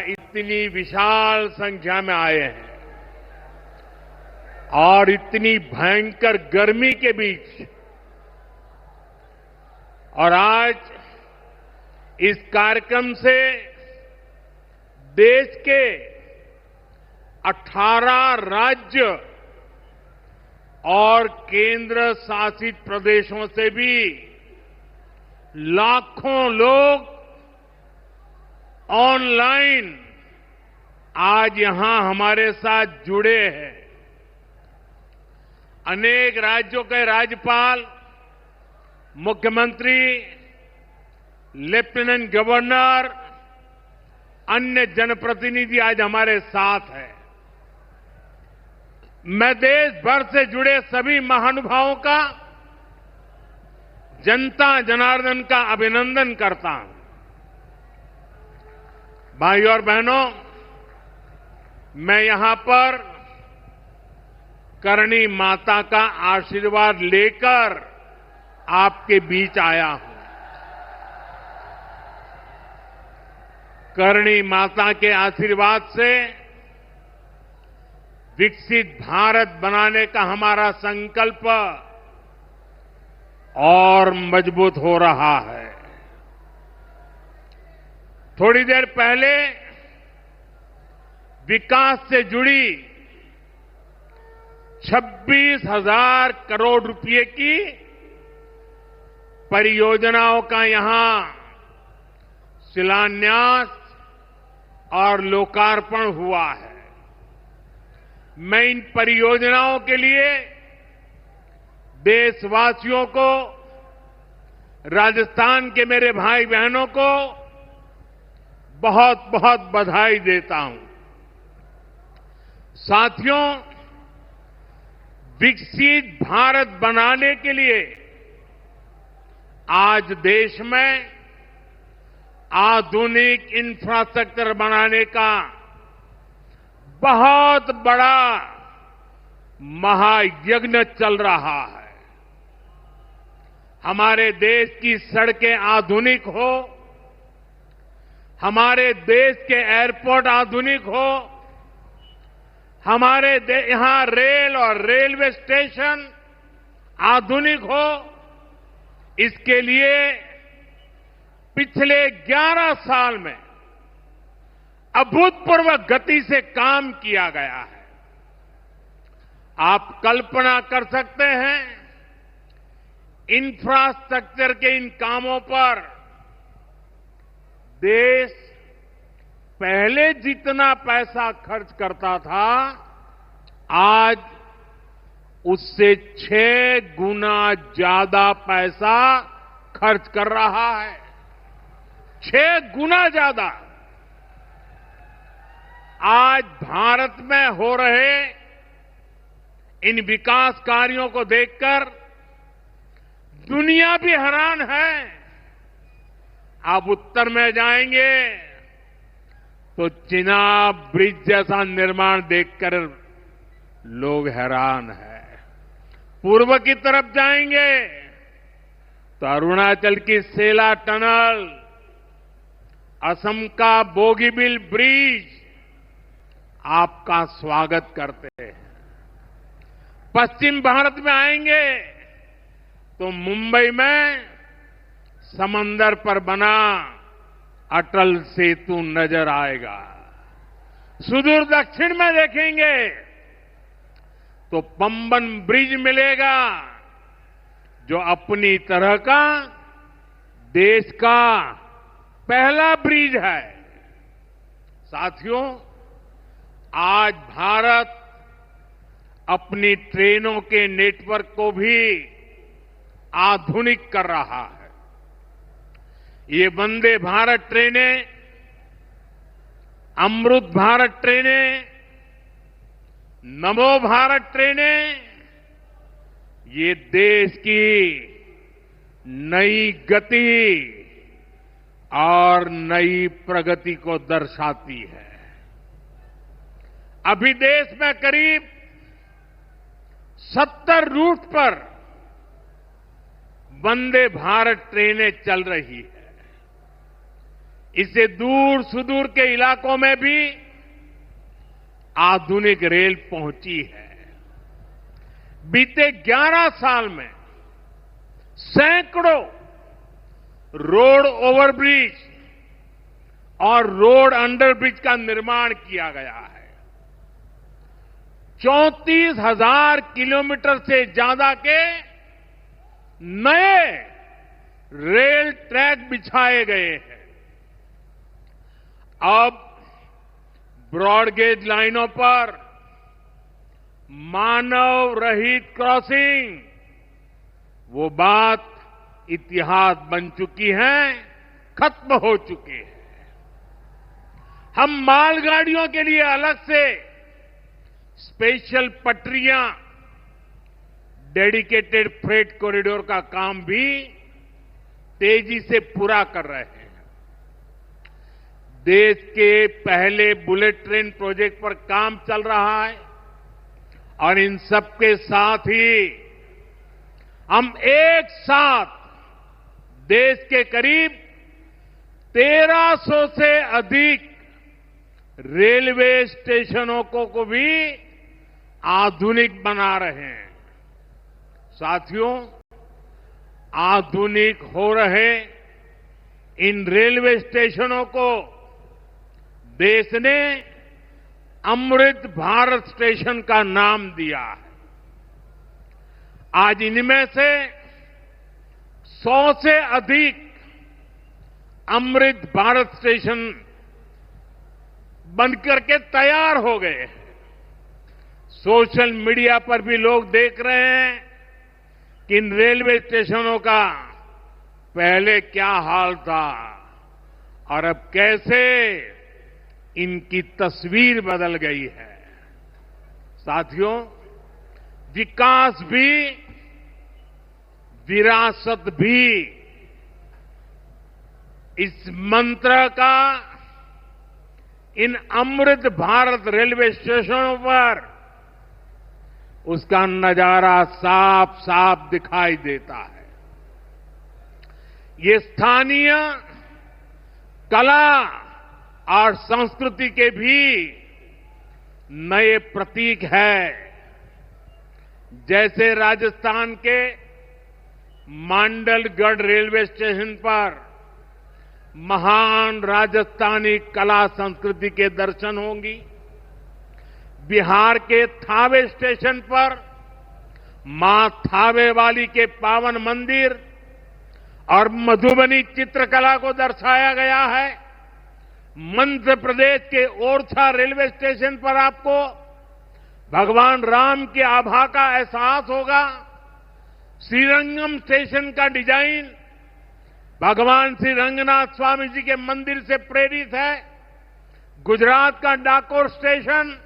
इतनी विशाल संख्या में आए हैं और इतनी भयंकर गर्मी के बीच, और आज इस कार्यक्रम से देश के 18 राज्य और केंद्र शासित प्रदेशों से भी लाखों लोग ऑनलाइन आज यहां हमारे साथ जुड़े हैं। अनेक राज्यों के राज्यपाल, मुख्यमंत्री, लेफ्टिनेंट गवर्नर, अन्य जनप्रतिनिधि आज हमारे साथ हैं। मैं देश भर से जुड़े सभी महानुभावों का, जनता जनार्दन का अभिनंदन करता हूं। भाइयों और बहनों, मैं यहां पर करणी माता का आशीर्वाद लेकर आपके बीच आया हूं। करणी माता के आशीर्वाद से विकसित भारत बनाने का हमारा संकल्प और मजबूत हो रहा है। थोड़ी देर पहले विकास से जुड़ी 26,000 करोड़ रुपए की परियोजनाओं का यहां शिलान्यास और लोकार्पण हुआ है। मैं इन परियोजनाओं के लिए देशवासियों को, राजस्थान के मेरे भाई बहनों को बहुत बहुत बधाई देता हूं। साथियों, विकसित भारत बनाने के लिए आज देश में आधुनिक इंफ्रास्ट्रक्चर बनाने का बहुत बड़ा महायज्ञ चल रहा है। हमारे देश की सड़कें आधुनिक हो, हमारे देश के एयरपोर्ट आधुनिक हो, हमारे यहां रेल और रेलवे स्टेशन आधुनिक हो, इसके लिए पिछले 11 साल में अभूतपूर्व गति से काम किया गया है। आप कल्पना कर सकते हैं, इंफ्रास्ट्रक्चर के इन कामों पर देश पहले जितना पैसा खर्च करता था, आज उससे 6 गुना ज्यादा पैसा खर्च कर रहा है। 6 गुना ज्यादा। आज भारत में हो रहे इन विकास कार्यों को देखकर दुनिया भी हैरान है। आप उत्तर में जाएंगे तो चिनाब ब्रिज जैसा निर्माण देखकर लोग हैरान हैं। पूर्व की तरफ जाएंगे तो अरुणाचल की सेला टनल, असम का बोगीबिल ब्रिज आपका स्वागत करते हैं। पश्चिम भारत में आएंगे तो मुंबई में समंदर पर बना अटल सेतु नजर आएगा। सुदूर दक्षिण में देखेंगे तो पंबन ब्रिज मिलेगा, जो अपनी तरह का देश का पहला ब्रिज है। साथियों, आज भारत अपनी ट्रेनों के नेटवर्क को भी आधुनिक कर रहा है। ये वंदे भारत ट्रेनें, अमृत भारत ट्रेनें, नमो भारत ट्रेनें, ये देश की नई गति और नई प्रगति को दर्शाती है। अभी देश में करीब 70 रूट पर वंदे भारत ट्रेनें चल रही है। इससे दूर सुदूर के इलाकों में भी आधुनिक रेल पहुंची है। बीते 11 साल में सैकड़ों रोड ओवरब्रिज और रोड अंडरब्रिज का निर्माण किया गया है। 34,000 किलोमीटर से ज्यादा के नए रेल ट्रैक बिछाए गए हैं। अब ब्रॉडगेज लाइनों पर मानव रहित क्रॉसिंग वो बात इतिहास बन चुकी है, खत्म हो चुकी है। हम मालगाड़ियों के लिए अलग से स्पेशल पटरियां, डेडिकेटेड फ्रेट कॉरिडोर का काम भी तेजी से पूरा कर रहे हैं। देश के पहले बुलेट ट्रेन प्रोजेक्ट पर काम चल रहा है और इन सबके साथ ही हम एक साथ देश के करीब 1300 से अधिक रेलवे स्टेशनों को भी आधुनिक बना रहे हैं। साथियों, आधुनिक हो रहे इन रेलवे स्टेशनों को देश ने अमृत भारत स्टेशन का नाम दिया है। आज इनमें से 100 से अधिक अमृत भारत स्टेशन बनकर के तैयार हो गए हैं। सोशल मीडिया पर भी लोग देख रहे हैं कि इन रेलवे स्टेशनों का पहले क्या हाल था और अब कैसे इनकी तस्वीर बदल गई है। साथियों, विकास भी विरासत भी, इस मंत्र का इन अमृत भारत रेलवे स्टेशनों पर उसका नजारा साफ साफ दिखाई देता है। ये स्थानीय कला और संस्कृति के भी नए प्रतीक है। जैसे राजस्थान के मांडलगढ़ रेलवे स्टेशन पर महान राजस्थानी कला संस्कृति के दर्शन होंगी। बिहार के थावे स्टेशन पर मां थावे वाली के पावन मंदिर और मधुबनी चित्रकला को दर्शाया गया है। मध्य प्रदेश के ओरछा रेलवे स्टेशन पर आपको भगवान राम की आभा का एहसास होगा। श्रीरंगम स्टेशन का डिजाइन भगवान श्री रंगनाथ स्वामी जी के मंदिर से प्रेरित है। गुजरात का डाकोर स्टेशन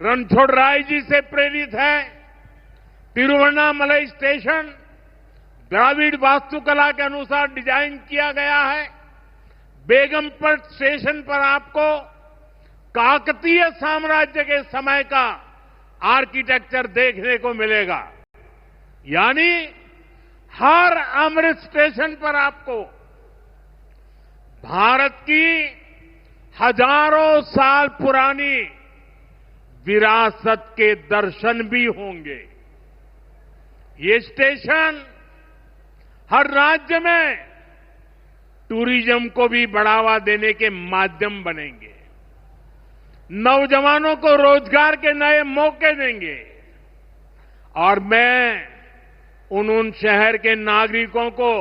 रणछोड़राय जी से प्रेरित है। तिरुवन्नामलई स्टेशन द्राविड़ वास्तुकला के अनुसार डिजाइन किया गया है। बेगमपट स्टेशन पर आपको काकतीय साम्राज्य के समय का आर्किटेक्चर देखने को मिलेगा। यानी हर अमृत स्टेशन पर आपको भारत की हजारों साल पुरानी विरासत के दर्शन भी होंगे। ये स्टेशन हर राज्य में टूरिज्म को भी बढ़ावा देने के माध्यम बनेंगे, नौजवानों को रोजगार के नए मौके देंगे और मैं उन शहर के नागरिकों को,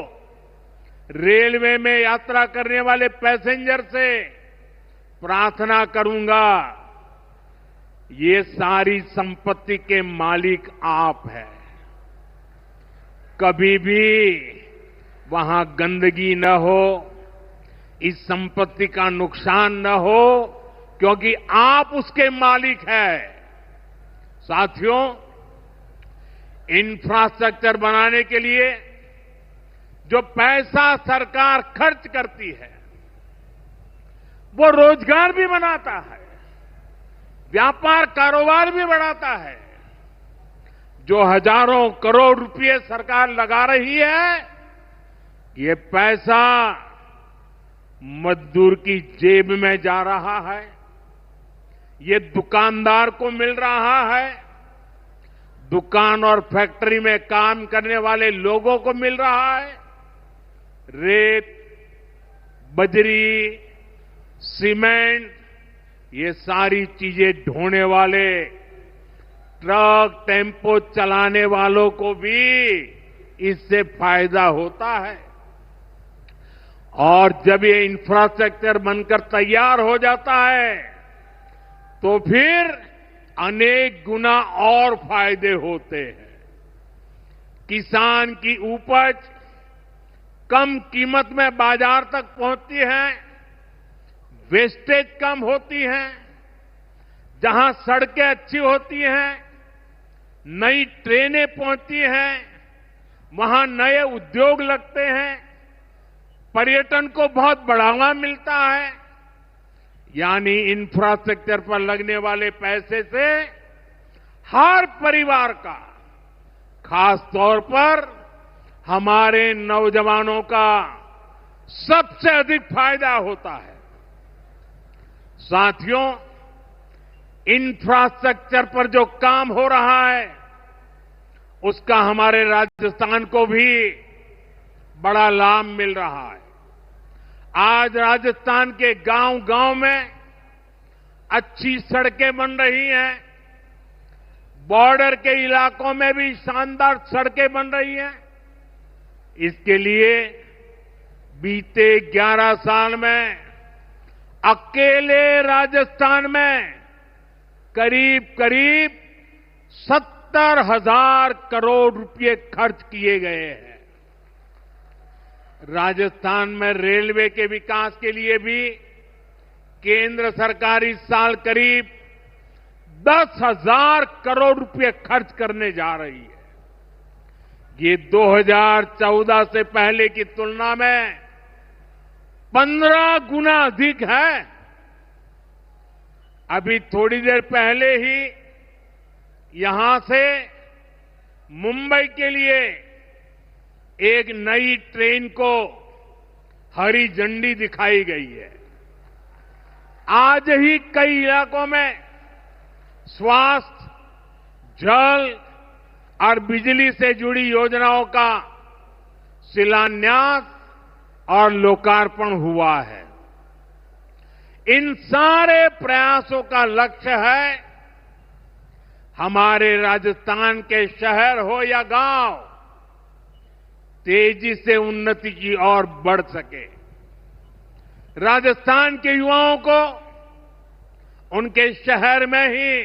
रेलवे में यात्रा करने वाले पैसेंजर से प्रार्थना करूंगा, ये सारी संपत्ति के मालिक आप हैं। कभी भी वहां गंदगी न हो, इस संपत्ति का नुकसान न हो, क्योंकि आप उसके मालिक हैं। साथियों, इंफ्रास्ट्रक्चर बनाने के लिए जो पैसा सरकार खर्च करती है वो रोजगार भी बनाता है, व्यापार कारोबार भी बढ़ाता है। जो हजारों करोड़ रुपए सरकार लगा रही है, ये पैसा मजदूर की जेब में जा रहा है, ये दुकानदार को मिल रहा है, दुकान और फैक्ट्री में काम करने वाले लोगों को मिल रहा है। रेत, बजरी, सीमेंट, ये सारी चीजें ढोने वाले ट्रक, टेम्पो चलाने वालों को भी इससे फायदा होता है। और जब ये इंफ्रास्ट्रक्चर बनकर तैयार हो जाता है तो फिर अनेक गुना और फायदे होते हैं। किसान की उपज कम कीमत में बाजार तक पहुंचती है, वेस्टेज कम होती है, जहां सड़कें अच्छी होती हैं, नई ट्रेनें पहुंचती हैं, वहां नए उद्योग लगते हैं, पर्यटन को बहुत बढ़ावा मिलता है। यानी इंफ्रास्ट्रक्चर पर लगने वाले पैसे से हर परिवार का, खास तौर पर हमारे नौजवानों का सबसे अधिक फायदा होता है। साथियों, इंफ्रास्ट्रक्चर पर जो काम हो रहा है उसका हमारे राजस्थान को भी बड़ा लाभ मिल रहा है। आज राजस्थान के गांव-गांव में अच्छी सड़कें बन रही हैं, बॉर्डर के इलाकों में भी शानदार सड़कें बन रही हैं। इसके लिए बीते 11 साल में अकेले राजस्थान में करीब 70,000 करोड़ रुपए खर्च किए गए हैं। राजस्थान में रेलवे के विकास के लिए भी केंद्र सरकार इस साल करीब 10,000 करोड़ रुपए खर्च करने जा रही है। ये 2014 से पहले की तुलना में 15 गुना अधिक है। अभी थोड़ी देर पहले ही यहां से मुंबई के लिए एक नई ट्रेन को हरी झंडी दिखाई गई है। आज ही कई इलाकों में स्वास्थ्य, जल और बिजली से जुड़ी योजनाओं का शिलान्यास और लोकार्पण हुआ है। इन सारे प्रयासों का लक्ष्य है हमारे राजस्थान के शहर हो या गांव तेजी से उन्नति की ओर बढ़ सके। राजस्थान के युवाओं को उनके शहर में ही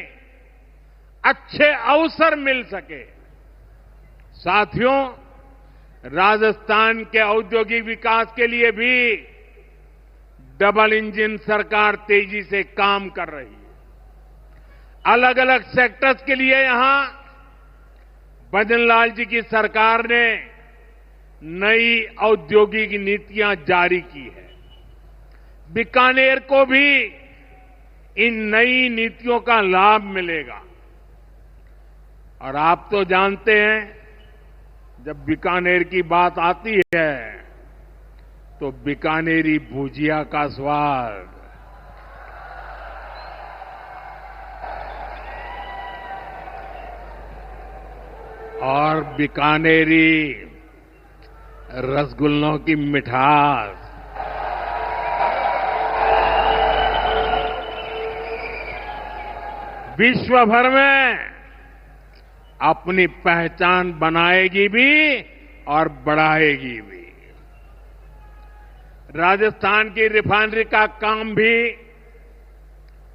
अच्छे अवसर मिल सके। साथियों, राजस्थान के औद्योगिक विकास के लिए भी डबल इंजन सरकार तेजी से काम कर रही है। अलग अलग सेक्टर्स के लिए यहां भजनलाल जी की सरकार ने नई औद्योगिक नीतियां जारी की है। बीकानेर को भी इन नई नीतियों का लाभ मिलेगा। और आप तो जानते हैं, जब बीकानेर की बात आती है तो बीकानेरी भुजिया का स्वाद, और बीकानेरी रसगुल्लों की मिठास, विश्व भर में अपनी पहचान बनाएगी भी और बढ़ाएगी भी। राजस्थान की रिफाइनरी का काम भी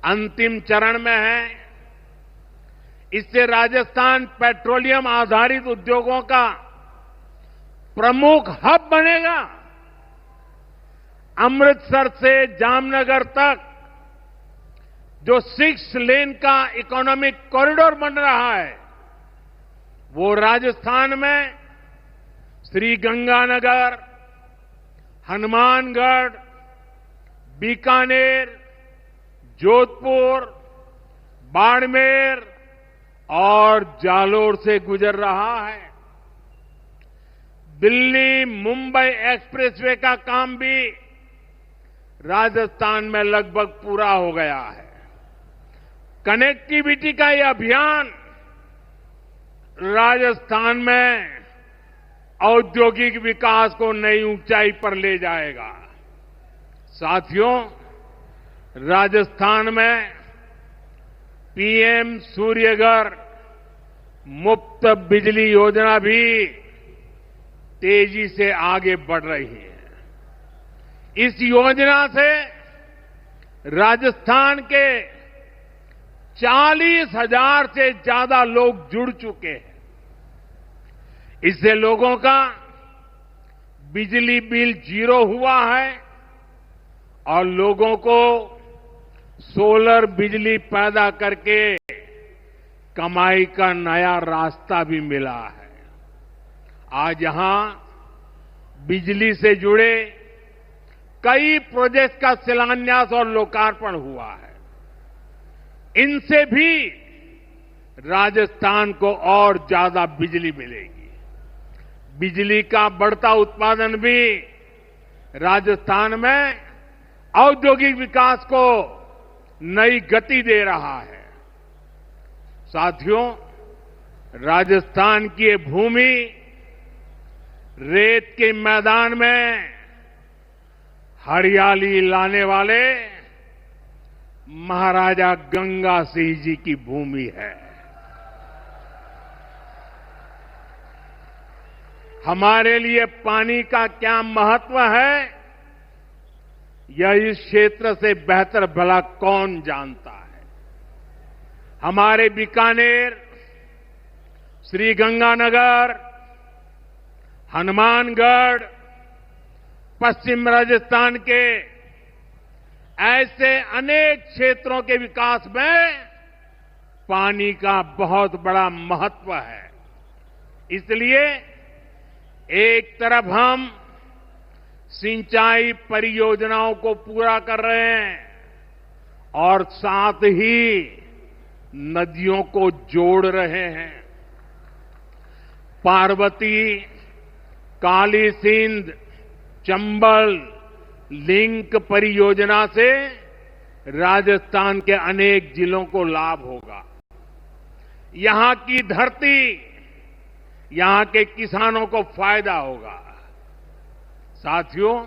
अंतिम चरण में है। इससे राजस्थान पेट्रोलियम आधारित उद्योगों का प्रमुख हब बनेगा। अमृतसर से जामनगर तक जो 6 लेन का इकोनॉमिक कॉरिडोर बन रहा है, वो राजस्थान में श्रीगंगानगर, हनुमानगढ़, बीकानेर, जोधपुर, बाड़मेर और जालोर से गुजर रहा है। दिल्ली मुंबई एक्सप्रेसवे का काम भी राजस्थान में लगभग पूरा हो गया है। कनेक्टिविटी का यह अभियान राजस्थान में औद्योगिक विकास को नई ऊंचाई पर ले जाएगा। साथियों, राजस्थान में पीएम सूर्यघर मुफ्त बिजली योजना भी तेजी से आगे बढ़ रही है। इस योजना से राजस्थान के 40,000 से ज्यादा लोग जुड़ चुके हैं। इससे लोगों का बिजली बिल 0 हुआ है और लोगों को सोलर बिजली पैदा करके कमाई का नया रास्ता भी मिला है। आज यहां बिजली से जुड़े कई प्रोजेक्ट का शिलान्यास और लोकार्पण हुआ है। इनसे भी राजस्थान को और ज्यादा बिजली मिलेगी। बिजली का बढ़ता उत्पादन भी राजस्थान में औद्योगिक विकास को नई गति दे रहा है। साथियों, राजस्थान की ये भूमि रेत के मैदान में हरियाली लाने वाले महाराजा गंगा सिंह जी की भूमि है। हमारे लिए पानी का क्या महत्व है, यह इस क्षेत्र से बेहतर भला कौन जानता है। हमारे बीकानेर, श्रीगंगानगर, हनुमानगढ़, पश्चिम राजस्थान के ऐसे अनेक क्षेत्रों के विकास में पानी का बहुत बड़ा महत्व है। इसलिए एक तरफ हम सिंचाई परियोजनाओं को पूरा कर रहे हैं और साथ ही नदियों को जोड़ रहे हैं। पार्वती, काली सिंध, चंबल लिंक परियोजना से राजस्थान के अनेक जिलों को लाभ होगा। यहां की धरती, यहां के किसानों को फायदा होगा। साथियों,